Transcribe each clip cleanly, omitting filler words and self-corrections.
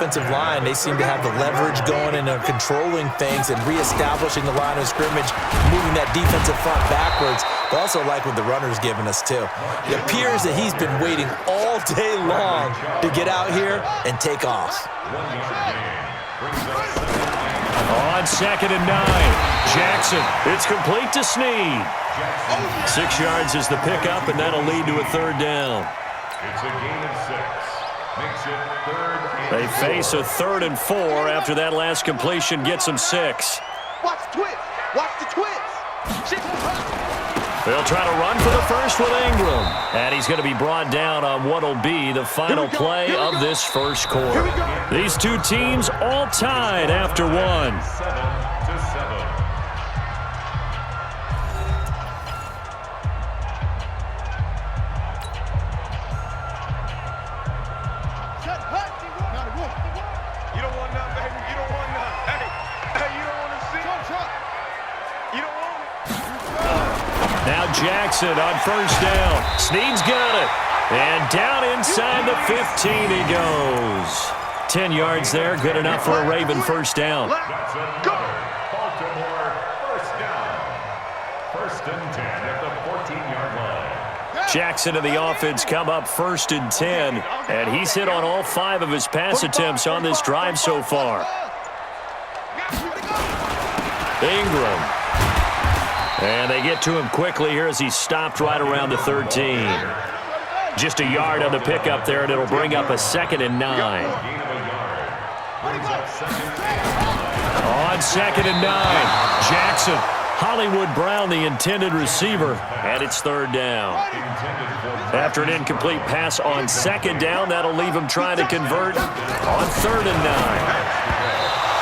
offensive line. They seem to have the leverage going and are controlling things and reestablishing the line of scrimmage, moving that defensive front backwards. But also like what the runner's giving us, too. It appears that he's been waiting all day long to get out here and take off. On 2nd and 9, Jackson. It's complete to Snead. 6 yards is the pickup, and that'll lead to a 3rd down. It's a gain of 6. Makes it 3rd and 4. They face a 3rd and 4 after that last completion gets them 6. Watch the twist. Watch the twist. They'll try to run for the first with Ingram. And he's going to be brought down on what will be the final play of this first quarter. These two teams all tied after one. 7-7. You don't want none, baby. You don't want none. Hey, you don't want to see. You don't want it. Now Jackson on 1st down. Snead's got it. And down inside the 15 he goes. 10 yards there, good enough for a Raven 1st down. That's another Baltimore 1st down. 1st and 10 at the 14-yard line. Jackson and the offense come up 1st and 10. And he's hit on all 5 of his pass attempts on this drive so far. Ingram. And they get to him quickly here as he's stopped right around the 13. Just a yard on the pickup there, and it'll bring up a 2nd and 9. On 2nd and 9, Jackson. Hollywood Brown, the intended receiver, and it's 3rd down. After an incomplete pass on 2nd down, that'll leave him trying to convert on 3rd and 9.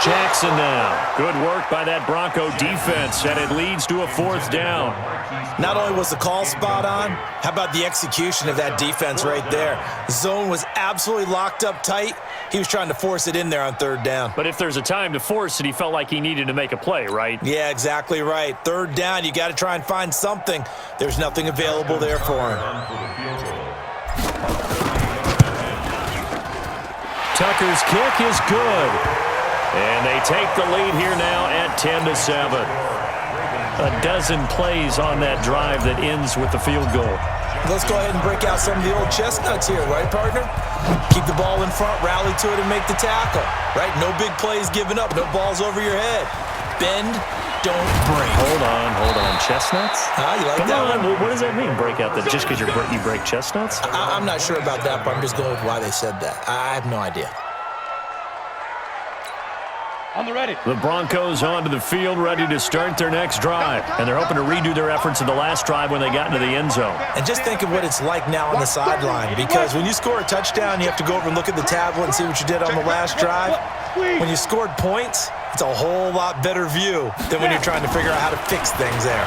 Jackson now. Good work by that Bronco defense, and it leads to a 4th down. Not only was the call spot on, how about the execution of that defense right there? The zone was absolutely locked up tight. He was trying to force it in there on 3rd down. But if there's a time to force it, he felt like he needed to make a play, right? Yeah, exactly right. 3rd down, you got to try and find something. There's nothing available there for him. Tucker's kick is good. And they take the lead here now at 10-7. A dozen plays on that drive that ends with the field goal. Let's go ahead and break out some of the old chestnuts here, right, partner? Keep the ball in front, rally to it, and make the tackle, right? No big plays given up, no balls over your head. Bend, don't break. Hold on. Chestnuts? You like Come that on. one? What does that mean, break out? Just because you break chestnuts? I'm not sure about that, but I'm just going with why they said that. I have no idea. On the ready. The Broncos onto the field, ready to start their next drive. And they're hoping to redo their efforts in the last drive when they got into the end zone. And just think of what it's like now on the sideline, because when you score a touchdown, you have to go over and look at the tablet and see what you did on the last drive. When you scored points, it's a whole lot better view than when you're trying to figure out how to fix things there.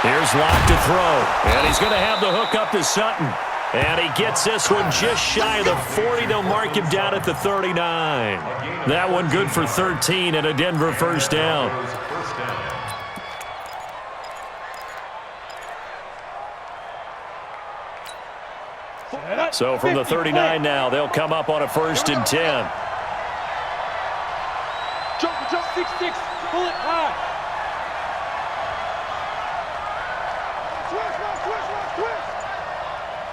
Here's Locke to throw. And he's going to have the hook up to Sutton. And he gets this one just shy of the 40. They'll mark him down at the 39. That one good for 13 and a Denver 1st down. So from the 39 now, they'll come up on a 1st and 10. Jump, 6-6, pull it high.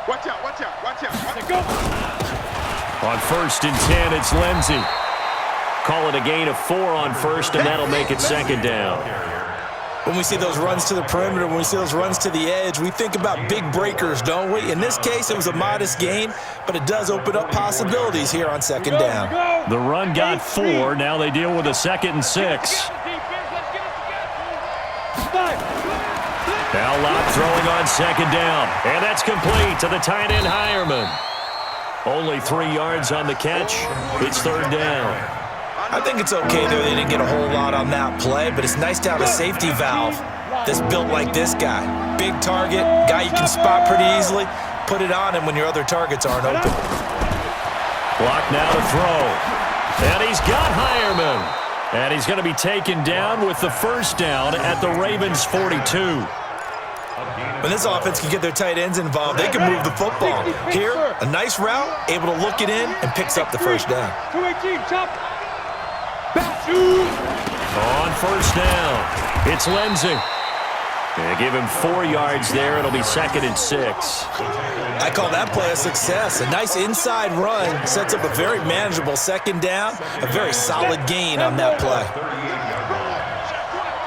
Watch out. Go. On 1st and 10, it's Lindsey. Call it a gain of 4 on 1st, and that'll make it 2nd down. When we see those runs to the perimeter, when we see those runs to the edge, we think about big breakers, don't we? In this case, it was a modest gain, but it does open up possibilities here on 2nd down. The run got 4. Now they deal with a 2nd and 6. Now Locke throwing on 2nd down. And that's complete to the tight end, Hireman. Only 3 yards on the catch. It's 3rd down. I think it's okay, though. They didn't get a whole lot on that play, but it's nice to have a safety valve that's built like this guy. Big target, guy you can spot pretty easily. Put it on him when your other targets aren't open. Locke now to throw. And he's got Hireman. And he's going to be taken down with the 1st down at the Ravens' 42. When this offense can get their tight ends involved, they can move the football. Here, a nice route, able to look it in, and picks up the first down. 218, chop. Back shoot. On first down, it's Lindsey. They give him 4 yards there. It'll be 2nd and 6. I call that play a success. A nice inside run sets up a very manageable second down. A very solid gain on that play.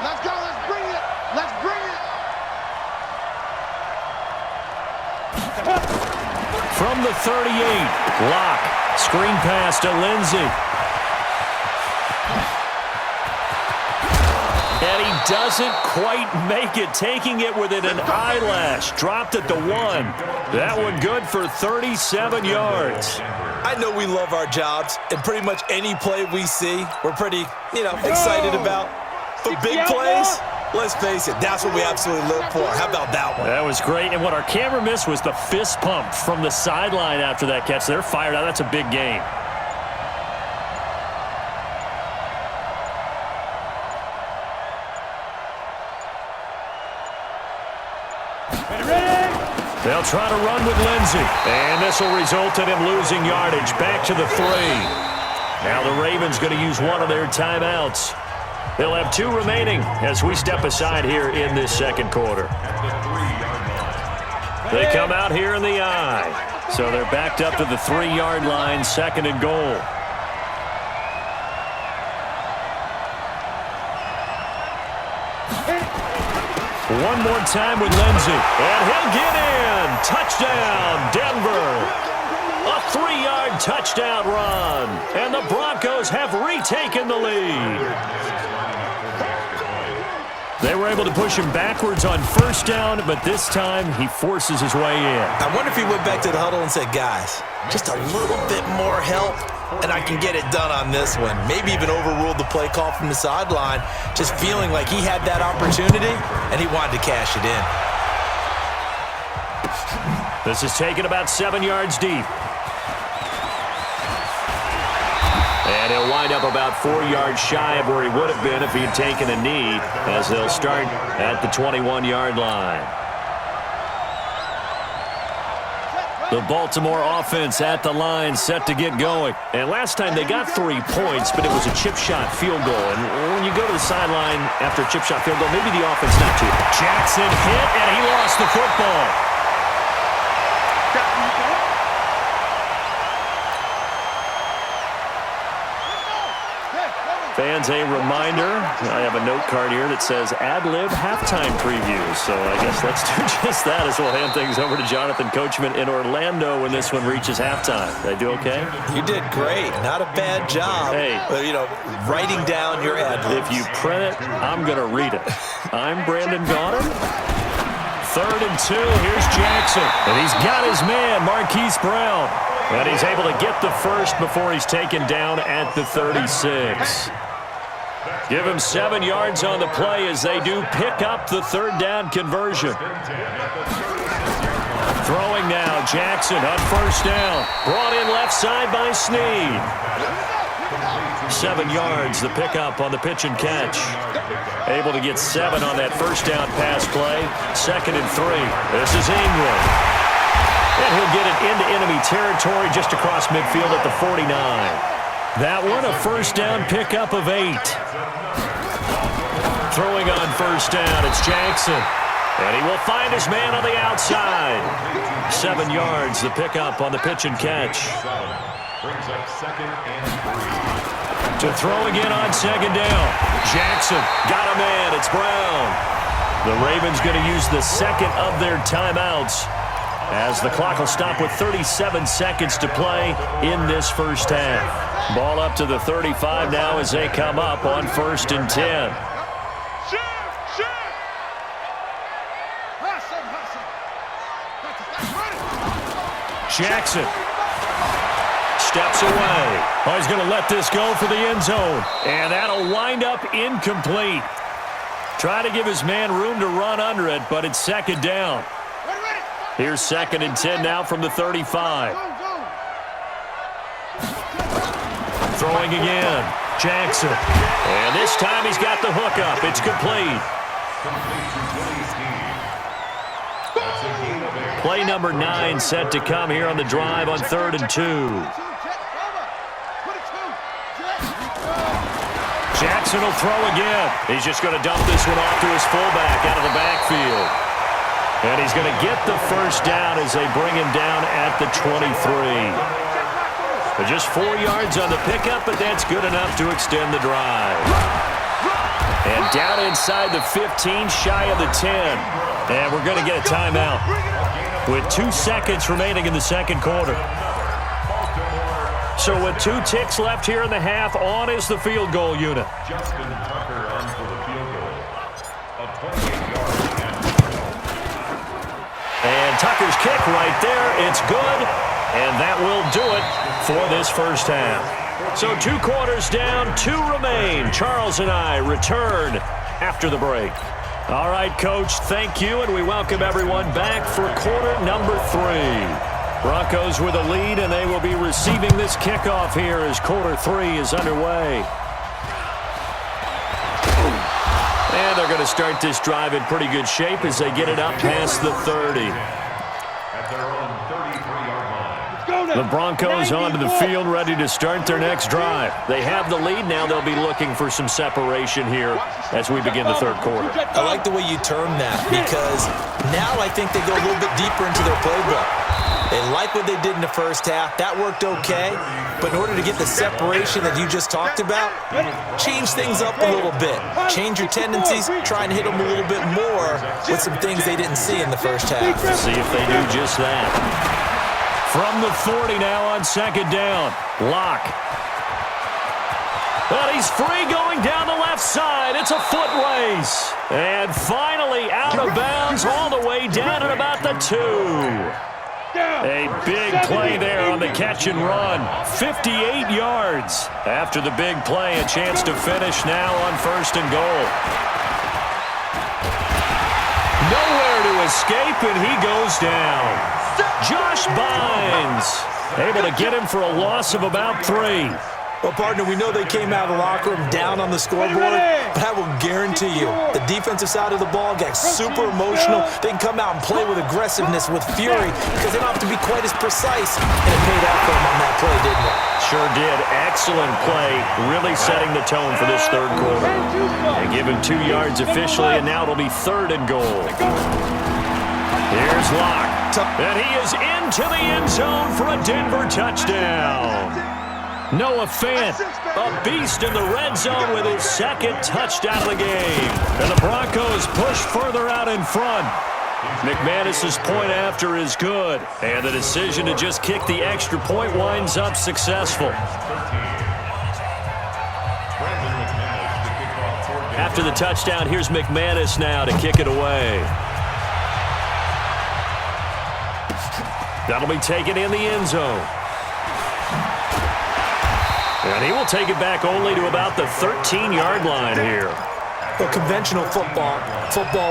Let's go. Let's bring it. Let's bring it. From the 38, Locke. Screen pass to Lindsey. And he doesn't quite make it, taking it within an eyelash. Dropped at the 1. That one good for 37 yards. I know we love our jobs, and pretty much any play we see, we're pretty, excited about. But big plays, let's face it, that's what we absolutely live for. How about that one? That was great, and what our camera missed was the fist pump from the sideline after that catch. They're fired out. That's a big game. They'll try to run with Lindsey. And this will result in him losing yardage. Back to the 3. Now the Ravens going to use one of their timeouts. They'll have 2 remaining as we step aside here in this second quarter. They come out here in the I. So they're backed up to the 3-yard line, 2nd and goal. One more time with Lindsey. And he'll get in. Touchdown, Denver. A 3-yard touchdown run. And the Broncos have retaken the lead. They were able to push him backwards on first down, but this time he forces his way in. I wonder if he went back to the huddle and said, guys, just a little bit more help, and I can get it done on this one. Maybe even overruled the play call from the sideline, just feeling like he had that opportunity, and he wanted to cash it in. This is taken about 7 yards deep. And he'll wind up about 4 yards shy of where he would have been if he had taken a knee, as they'll start at the 21-yard line. The Baltimore offense at the line, set to get going. And last time they got 3 points, but it was a chip shot field goal. And when you go to the sideline after a chip shot field goal, maybe the offense not too. Jackson hit, and he lost the football. Fans, a reminder, I have a note card here that says ad-lib halftime preview. So I guess let's do just that as we'll hand things over to Jonathan Coachman in Orlando when this one reaches halftime. Did I do okay? You did great. Not a bad job. Hey. Writing down your ad-libs. If you print it, I'm going to read it. I'm Brandon Gaudin. 3rd and 2. Here's Jackson. And he's got his man, Marquise Brown. And he's able to get the first before he's taken down at the 36. Give him 7 yards on the play as they do pick up the 3rd down conversion. Throwing now, Jackson on first down. Brought in left side by Snead. 7 yards, the pickup on the pitch and catch. Able to get 7 on that first down pass play. 2nd and 3. This is Ingram. And he'll get it into enemy territory just across midfield at the 49. That one, a first down pickup of 8. Throwing on first down, it's Jackson. And he will find his man on the outside. 7 yards, the pickup on the pitch and catch. Brings up 2nd and 3. To throw again on 2nd down. Jackson got a man, it's Brown. The Ravens going to use the 2nd of their timeouts, as the clock will stop with 37 seconds to play in this first half. Ball up to the 35 now as they come up on 1st and 10. Jackson steps away. Oh, he's going to let this go for the end zone. And that'll wind up incomplete. Try to give his man room to run under it, but it's 2nd down. Here's 2nd and 10 now from the 35. Throwing again. Jackson. And this time he's got the hook up. It's complete. Play number 9 set to come here on the drive on 3rd and 2. Jackson will throw again. He's just going to dump this one off to his fullback out of the backfield. And he's going to get the first down as they bring him down at the 23. But just 4 yards on the pickup, but that's good enough to extend the drive. And down inside the 15, shy of the 10. And we're going to get a timeout with 2 seconds remaining in the second quarter. So with 2 ticks left here in the half, on is the field goal unit. Justin Tucker on for the field goal. A 28-yard and Tucker's kick right there. It's good. And that will do it for this first half. So 2 quarters down, 2 remain. Charles and I return after the break. All right, Coach, thank you, and we welcome everyone back for quarter number 3. Broncos with a lead, and they will be receiving this kickoff here as quarter 3 is underway. And they're going to start this drive in pretty good shape as they get it up past the 30. at their own 33-yard line. The Broncos onto the field, ready to start their next drive. They have the lead. Now they'll be looking for some separation here as we begin the third quarter. I like the way you term that, because now I think they go a little bit deeper into their playbook. They like what they did in the first half. That worked okay. But in order to get the separation that you just talked about, change things up a little bit. Change your tendencies. Try and hit them a little bit more with some things they didn't see in the first half. See if they do just that. From the 40 now on second down. Lock. But he's free going down the left side. It's a foot race. And finally out of bounds all the way down at about the 2. A big play there on the catch and run. 58 yards. After the big play, a chance to finish now on first and goal. Nowhere to escape, and he goes down. Josh Bynes able to get him for a loss of about 3. Well, partner, we know they came out of the locker room down on the scoreboard, but I will guarantee you the defensive side of the ball got super emotional. They can come out and play with aggressiveness, with fury, because they don't have to be quite as precise, and it paid off for them on that play, didn't it? Sure did. Excellent play, really setting the tone for this third quarter. They give him 2 yards officially, and now it'll be third and goal. Here's Locke, and he is into the end zone for a Denver touchdown. Noah Fant, a beast in the red zone with his second touchdown of the game. And the Broncos push further out in front. McManus's point after is good. And the decision to just kick the extra point winds up successful. After the touchdown, here's McManus now to kick it away. That'll be taken in the end zone. And he will take it back only to about the 13-yard line here. Well, conventional football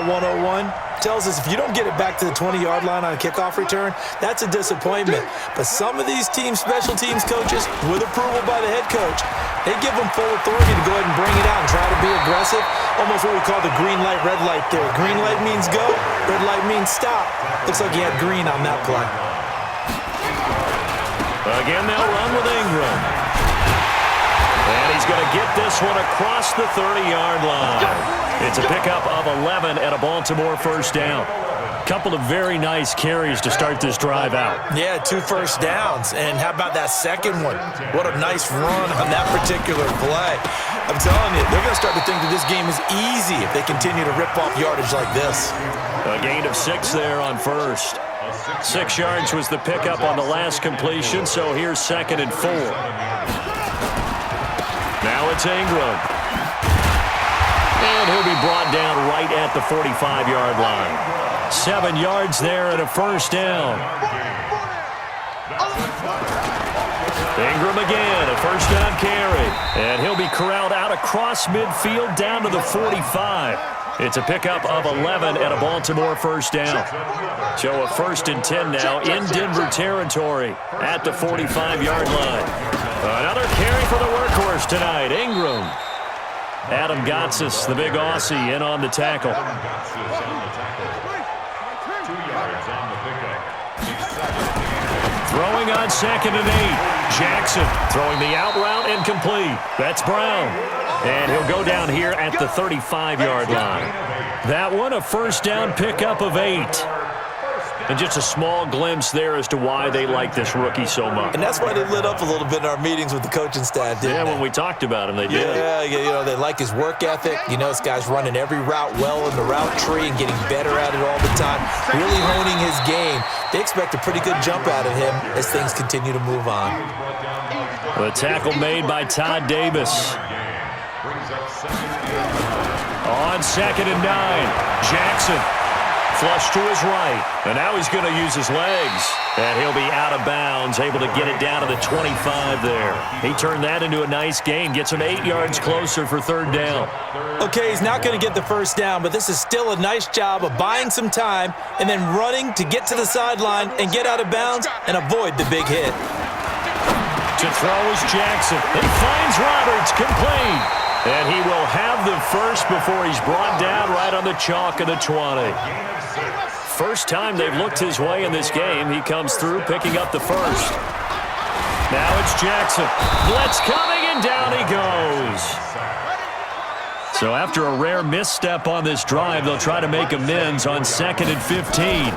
101, tells us if you don't get it back to the 20-yard line on a kickoff return, that's a disappointment. But some of these team special teams coaches, with approval by the head coach, they give them full authority to go ahead and bring it out and try to be aggressive. Almost what we call the green light, red light theory. Green light means go, red light means stop. Looks like he had green on that play. Again, they'll run with Ingram. And he's going to get this one across the 30-yard line. It's a pickup of 11 and a Baltimore first down. Couple of very nice carries to start this drive out. Yeah, 2 first downs. And how about that second one? What a nice run on that particular play. I'm telling you, they're going to start to think that this game is easy if they continue to rip off yardage like this. A gain of 6 there on first. 6 yards was the pickup on the last completion, so here's second and 4. Now it's Ingram. And he'll be brought down right at the 45-yard line. 7 yards there and a first down. Ingram again, a first down carry. And he'll be corralled out across midfield down to the 45. It's a pickup of 11 and a Baltimore first down. So a 1st and 10 now in Denver territory at the 45-yard line. Another carry for the workhorse tonight, Ingram. Adam Gotsis, the big Aussie, in on the tackle. 2 yards on the pickup. Throwing on 2nd and 8. Jackson throwing the out route incomplete. That's Brown. And he'll go down here at the 35-yard line. That one, a first down pickup of 8. And just a small glimpse there as to why they like this rookie so much. And that's why they lit up a little bit in our meetings with the coaching staff, didn't they? When we talked about him, they did. Yeah, you know, they like his work ethic. You know, this guy's running every route well in the route tree and getting better at it all the time, really honing his game. They expect a pretty good jump out of him as things continue to move on. The tackle made by Todd Davis. On 2nd and 9, Jackson. Flush to his right, and now he's going to use his legs. And he'll be out of bounds, able to get it down to the 25 there. He turned that into a nice gain, gets him 8 yards closer for 3rd down. Okay, he's not going to get the first down, but this is still a nice job of buying some time and then running to get to the sideline and get out of bounds and avoid the big hit. To throw is Jackson. He finds Roberts, complete. And he will have the first before he's brought down right on the chalk of the 20. First time they've looked his way in this game. He comes through picking up the first. Now it's Jackson. Blitz coming, and down he goes. So after a rare misstep on this drive, they'll try to make amends on 2nd and 15.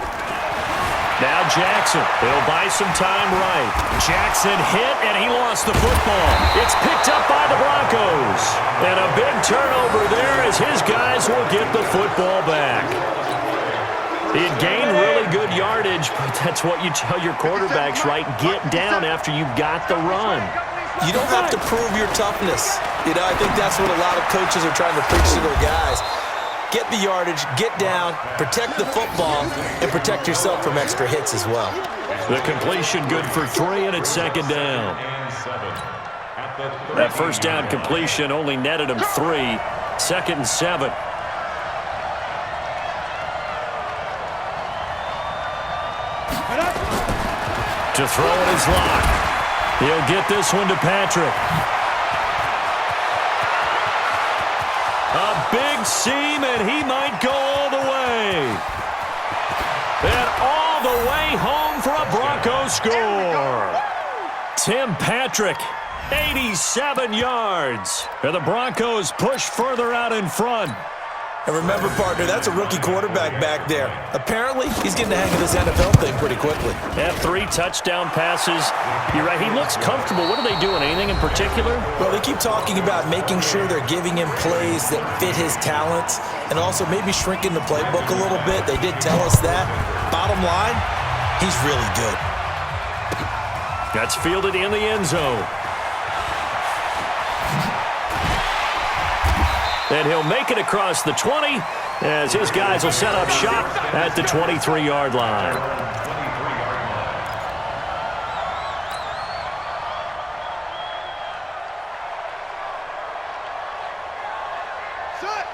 Now Jackson. He'll buy some time right. Jackson hit, and he lost the football. It's picked up by the Broncos. And a big turnover there as his guys will get the football back. He had gained really good yardage, but that's what you tell your quarterbacks, right? Get down after you got the run. You don't have to prove your toughness. You know, I think that's what a lot of coaches are trying to preach to their guys. Get the yardage, get down, protect the football, and protect yourself from extra hits as well. The completion good for 3, and it's 2nd down. That first down completion only netted him 3. 2nd and 7. To throw it is Locke. He'll get this one to Patrick. A big seam, and he might go all the way. And all the way home for a Broncos score. Tim Patrick, 87 yards. And the Broncos push further out in front. And remember, partner, that's a rookie quarterback back there. Apparently, he's getting the hang of this NFL thing pretty quickly. Have 3 touchdown passes. You're right, he looks comfortable. What are they doing? Anything in particular? Well, they keep talking about making sure they're giving him plays that fit his talents and also maybe shrinking the playbook a little bit. They did tell us that. Bottom line, he's really good. That's fielded in the end zone. And he'll make it across the 20 as his guys will set up shop at the 23-yard line.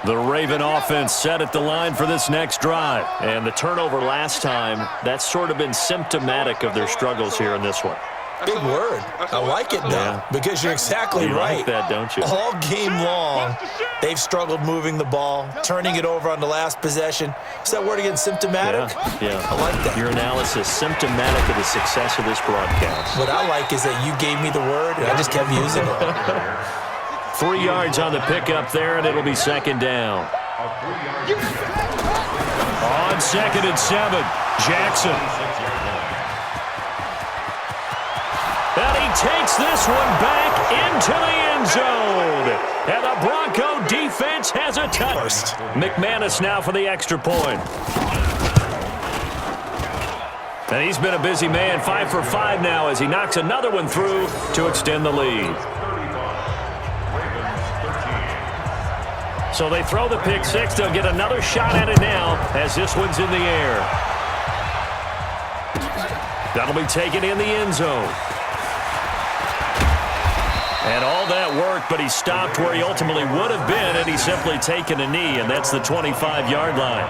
The Raven offense set at the line for this next drive. And the turnover last time, that's sort of been symptomatic of their struggles here in this one. Big word. I like it, though, because you're exactly right. You like that, don't you? All game long, they've struggled moving the ball, turning it over on the last possession. Is that word again, symptomatic? Yeah. I like that. Your analysis, symptomatic of the success of this broadcast. What I like is that you gave me the word, and I just kept using it. 3 yards on the pickup there, and it'll be 2nd down. On 2nd and 7, Jackson. And he takes this one back into the end zone. And the Bronco defense has a touch. McManus now for the extra point. And he's been a busy man, 5 for 5 now as he knocks another one through to extend the lead. So they throw the pick 6. They'll get another shot at it now as this one's in the air. That'll be taken in the end zone. And all that work, but he stopped where he ultimately would have been, and he's simply taken a knee, and that's the 25-yard line.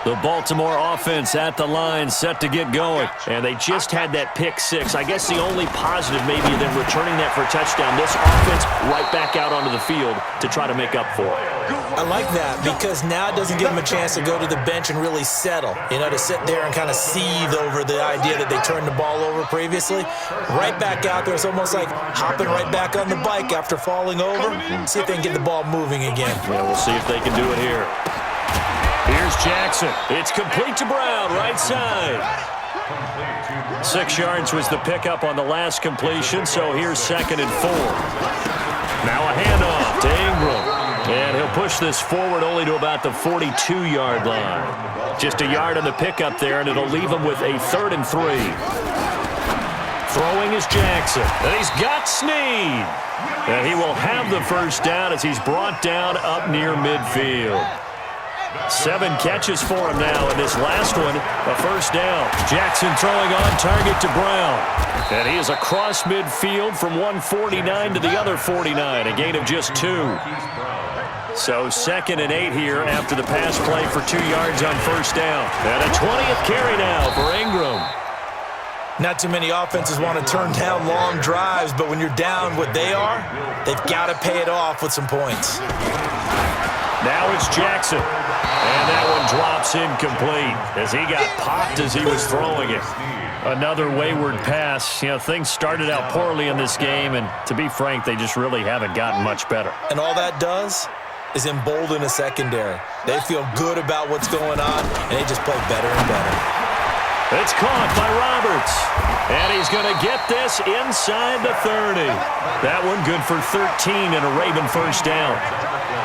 The Baltimore offense at the line, set to get going. And they just had that pick six. I guess the only positive maybe than returning that for a touchdown. This offense right back out onto the field to try to make up for it. I like that because now it doesn't give them a chance to go to the bench and really settle. You know, to sit there and kind of seethe over the idea that they turned the ball over previously. Right back out there. It's almost like hopping right back on the bike after falling over. See if they can get the ball moving again. Yeah, we'll see if they can do it here. Here's Jackson. It's complete to Brown, right side. 6 yards was the pickup on the last completion, so here's 2nd and 4. Now a handoff to Ingram. And he'll push this forward only to about the 42-yard line. Just a yard on the pickup there, and it'll leave him with a 3rd and 3. Throwing is Jackson. And he's got Snead. And he will have the first down as he's brought down up near midfield. 7 catches for him now, and this last one, a first down. Jackson throwing on target to Brown. And he is across midfield from 149 to the other 49, a gain of just 2. So 2nd and 8 here after the pass play for 2 yards on first down. And a 20th carry now for Ingram. Not too many offenses want to turn down long drives, but when you're down what they are, they've got to pay it off with some points. Now it's Jackson. And that one drops incomplete as he got popped as he was throwing it. Another wayward pass. You know, things started out poorly in this game, and to be frank, they just really haven't gotten much better. And all that does is embolden a secondary. They feel good about what's going on, and they just play better and better. It's caught by Roberts. And he's going to get this inside the 30. That one good for 13 and a Raven first down.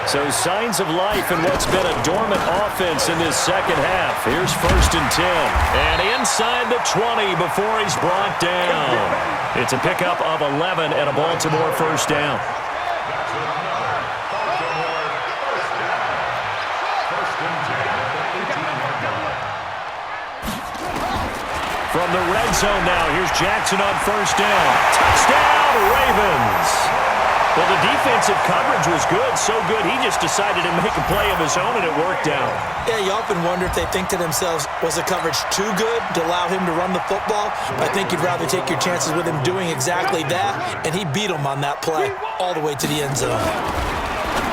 So signs of life in what's been a dormant offense in this second half. Here's 1st and 10. And inside the 20 before he's brought down. It's a pickup of 11 and a Baltimore first down. From the red zone now, here's Jackson on first down. Touchdown, Ravens. Well, the defensive coverage was good, so good he just decided to make a play of his own, and it worked out. Yeah, you often wonder if they think to themselves, was the coverage too good to allow him to run the football? I think you'd rather take your chances with him doing exactly that, and he beat him on that play all the way to the end zone.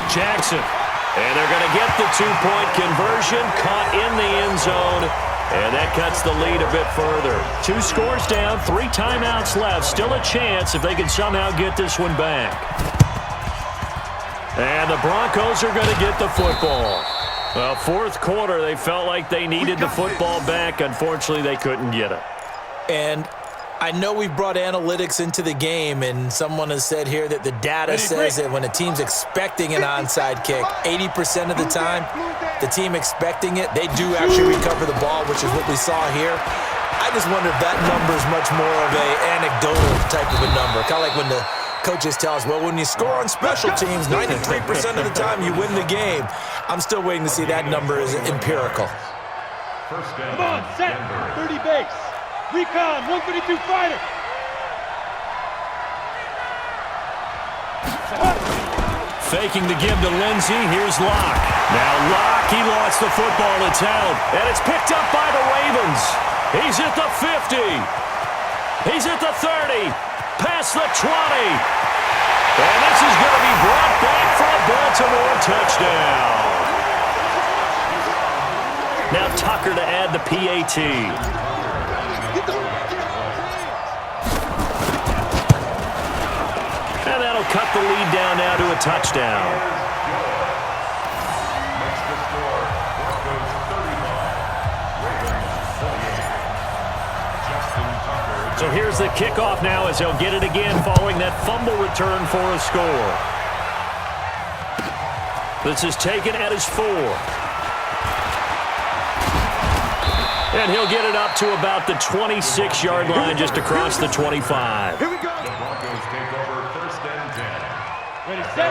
Jackson, and they're going to get the 2-point conversion, caught in the end zone. And that cuts the lead a bit further. 2 scores down, 3 timeouts left. Still a chance if they can somehow get this one back. And the Broncos are going to get the football. Well, 4th quarter, they felt like they needed the football back. Unfortunately, they couldn't get it. And I know we've brought analytics into the game, and someone has said here that the data says that when a team's expecting an onside kick, 80% of the time, the team expecting it, they do actually recover the ball, which is what we saw here. I just wonder if that number is much more of a anecdotal type of a number. Kind of like when the coaches tell us, well, when you score on special teams, 93% of the time you win the game. I'm still waiting to see that number is empirical. Come on, set, 30 base. Recon, 132 fighter. Faking the give to Lindsey. Here's Locke. Now Locke, he lost the football. It's held. And it's picked up by the Ravens. He's at the 50. He's at the 30. Past the 20. And this is going to be brought back for a Baltimore touchdown. Now Tucker to add the PAT. And that'll cut the lead down now to a touchdown. So here's the kickoff now as he'll get it again following that fumble return for a score. This is taken at his 4. And he'll get it up to about the 26-yard line just across the 25. Here we go.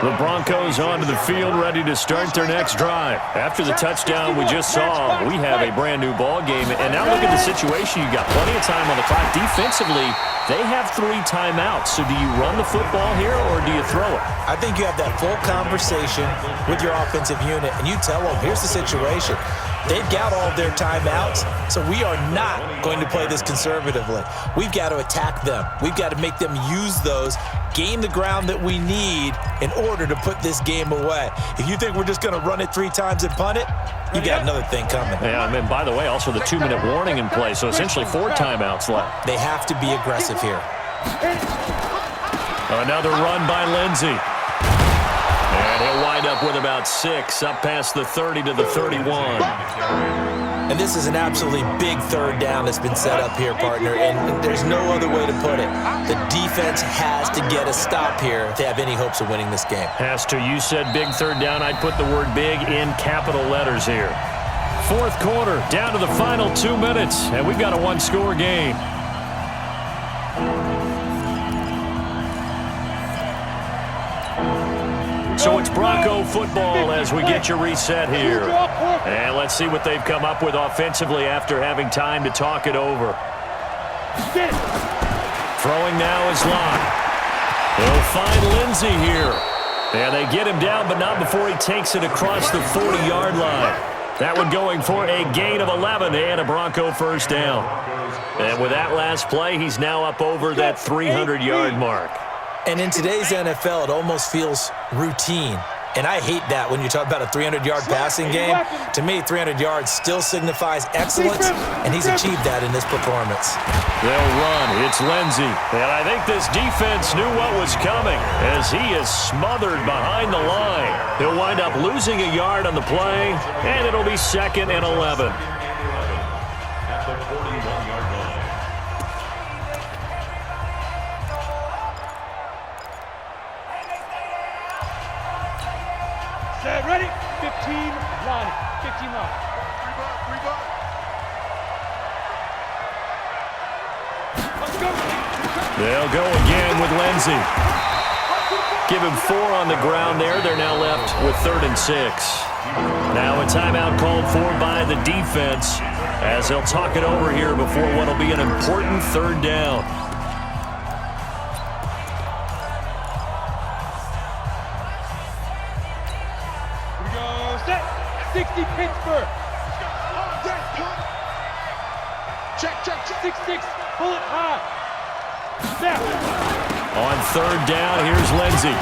The Broncos onto the field, ready to start their next drive. After the touchdown we just saw, we have a brand-new ball game. And now look at the situation. You've got plenty of time on the clock. Defensively, they have 3 timeouts. So do you run the football here or do you throw it? I think you have that full conversation with your offensive unit, and you tell them, here's the situation. They've got all of their timeouts, so we are not going to play this conservatively. We've got to attack them. We've got to make them use those, gain the ground that we need in order to put this game away. If you think we're just going to run it 3 times and punt it, you got another thing coming. Yeah, and by the way, also the 2-minute warning in play, so essentially 4 timeouts left. They have to be aggressive here. Another run by Lindsey. And he'll wind up with about 6, up past the 30 to the 31. And this is an absolutely big 3rd down that's been set up here, partner, and there's no other way to put it. The defense has to get a stop here if they have any hopes of winning this game. Has to. You said big 3rd down. I'd put the word big in capital letters here. 4th quarter, down to the final 2 minutes, and we've got a 1-score game. So it's Bronco football as we get you reset here. And let's see what they've come up with offensively after having time to talk it over. Throwing now is Locke. They'll find Lindsey here. And they get him down, but not before he takes it across the 40-yard line. That one going for a gain of 11 and a Bronco 1st down. And with that last play, he's now up over that 300-yard mark. And in today's NFL, it almost feels routine. And I hate that when you talk about a 300-yard passing game. To me, 300 yards still signifies excellence, and he's achieved that in this performance. They'll run. It's Lindsey. And I think this defense knew what was coming as he is smothered behind the line. He'll wind up losing a yard on the play, and it'll be 2nd and 11. At the 41-yard line. Ready? 15 line. 15 line. Let's go. They'll go again with Lindsey. Give him 4 on the ground there. They're now left with 3rd and 6. Now a timeout called for by the defense as they'll talk it over here before what will be an important 3rd down. Here we go. Set. 60 Pittsburgh. Check. 6-6. Pull it high. Snap. On 3rd down, here's Lindsey.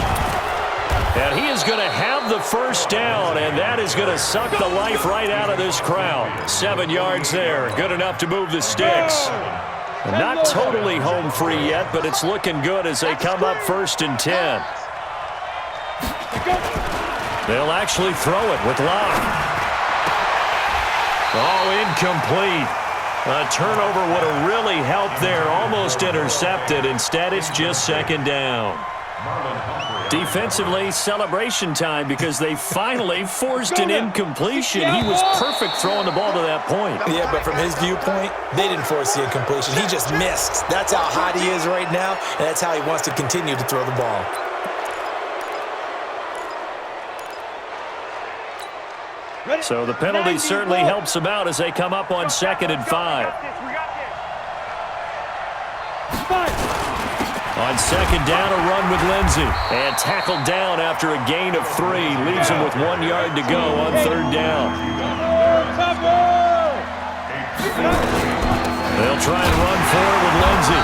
And he is going to have the 1st down, and that is going to suck the life right out of this crowd. 7 yards there, good enough to move the sticks. Not totally home free yet, but it's looking good as they come up 1st and 10. They'll actually throw it with Locke. Oh, incomplete. A turnover would have really helped there, almost intercepted. Instead, it's just 2nd down. Defensively, celebration time because they finally forced an incompletion. He was perfect throwing the ball to that point. Yeah, but from his viewpoint, they didn't force the incompletion. He just missed. That's how hot he is right now, and that's how he wants to continue to throw the ball. So the penalty certainly helps them out as they come up on 2nd and 5. On 2nd down, a run with Lindsey. And tackled down after a gain of 3. Leaves him with 1 yard to go on 3rd down. They'll try and run forward with Lindsey.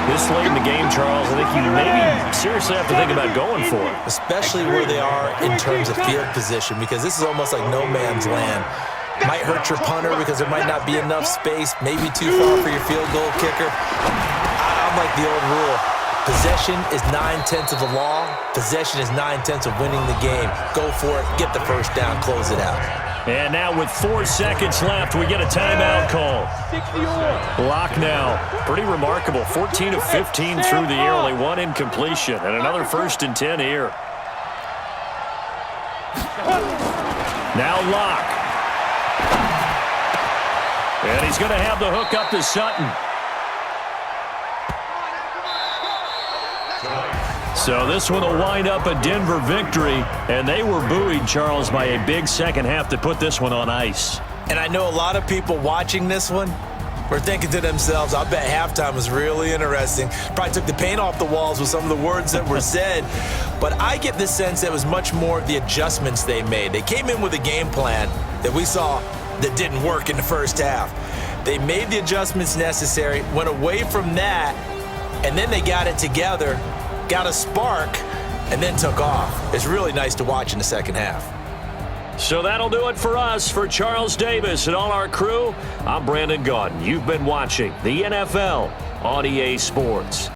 This late in the game, Charles, I think you maybe seriously have to think about going for it. Especially where they are in terms of field position, because this is almost like no man's land. Might hurt your punter because there might not be enough space, maybe too far for your field goal kicker. I'm like the old rule. Possession is 9/10 of the law. Possession is 9/10 of winning the game. Go for it, get the 1st down, close it out. And now with 4 seconds left, we get a timeout call. Locke now. Pretty remarkable. 14 of 15 through the air, only 1 incompletion. And another 1st and 10 here. Now Locke. And he's going to have the hook up to Sutton. So this one will wind up a Denver victory, and they were buoyed, Charles, by a big second half to put this one on ice. And I know a lot of people watching this one were thinking to themselves, I bet halftime was really interesting. Probably took the paint off the walls with some of the words that were said. But I get the sense that it was much more of the adjustments they made. They came in with a game plan that we saw that didn't work in the first half. They made the adjustments necessary, went away from that, and then they got it together, got a spark, and then took off. It's really nice to watch in the second half. So that'll do it for us. For Charles Davis and all our crew, I'm Brandon Gaudin. You've been watching the NFL on EA Sports.